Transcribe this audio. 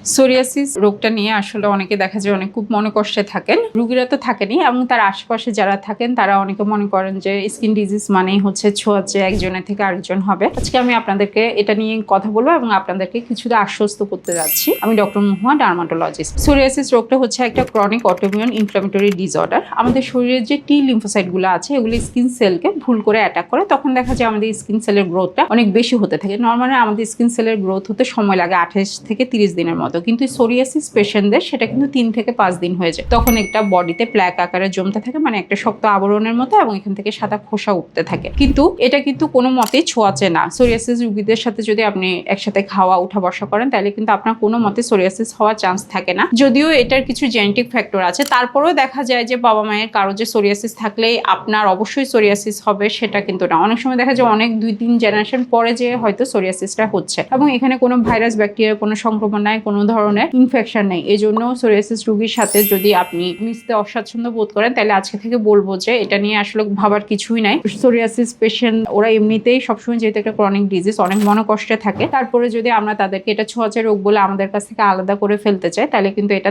Psoriasis রোগটা নিয়ে আসলে অনেকে দেখা যায় অনেক খুব মনে কষ্টে থাকেন। রোগীরা তো থাকেনই এবং তার আশেপাশে যারা থাকেন তারা অনেকে মনে করেন যে স্কিন ডিজিজ মানেই হচ্ছে ছোঁয়াচে একজনের থেকে আরেকজন হবে। আজকে আমি আপনাদেরকে এটা নিয়ে কথা বলবো এবং আপনাদেরকে কিছুটা আশ্বস্ত করতে যাচ্ছি। আমি ডক্টর মহুয়া, ডার্মাটোলজিস্ট। সোরিয়াসিস রোগটা হচ্ছে একটা ক্রনিক অটোইমিউন ইনফ্লামেটরি ডিসঅর্ডার। আমাদের শরীরের যে টি লিম্ফোসাইট গুলো আছে এগুলি স্কিন সেলকে ভুল করে অ্যাটাক করে, তখন দেখা যায় আমাদের স্কিন সেলের গ্রোথটা অনেক বেশি হতে থাকে। নর্মালি আমাদের স্কিন সেলের গ্রোথ হতে সময় লাগে 28 থেকে 30 দিনের মতো, কিন্তু সোরিয়াসিস পেশেন্টদের সেটা কিন্তু 3 থেকে 5 দিন হয়ে যায়। তখন একটা বডিতে প্ল্যাক আকারে জমতে থাকে, মানে একটা শক্ত আবরণের মতো, এবং এখান থেকে সাদা খোসা উঠতে থাকে। কিন্তু এটা কিন্তু কোনো মতেই ছোঁয়াচে না। সোরিয়াসিস রোগীদের সাথে যদি আপনি একসাথে খাওয়া উঠা বসা করেন তাহলে কিন্তু আপনার কোনো মতে সোরিয়াসিস হওয়ার চান্স থাকে না। যদিও এটার কিছু জেনেটিক ফ্যাক্টর আছে, তারপরেও দেখা যায় যে বাবা মায়ের কারো যে সোরিয়াসিস থাকলেই আপনার অবশ্যই সোরিয়াসিস হবে সেটা কিন্তু না। অনেক সময় দেখা যায় অনেক 2-3 জেনারেশন পরে যে হয়তো সোরিয়াসিসটা হচ্ছে, এবং এখানে কোনো ভাইরাস ব্যাকটেরিয়া কোনো সংক্রমণ নাই, কোনো ধরনের ইনফেকশন নেই। এই জন্য সোরিয়াসিস রোগীর সাথে যদি আপনি মিশতে অস্বাচ্ছন্দ্য বোধ করেন তাহলে আজকে থেকে বলবো যে এটা নিয়ে আসলে ভাবার কিছুই নাই। সোরিয়াসিস পেশেন্ট ওরা এমনিতেই সবসময় যেহেতু একটা ক্রনিক ডিজিজ অনেক মনোকষ্টে থাকে, তারপরে যদি আমরা তাদেরকে এটা ছোঁয়াচে রোগ বলে আমাদের কাছ থেকে আলাদা করে ফেলতে চাই তাহলে কিন্তু এটা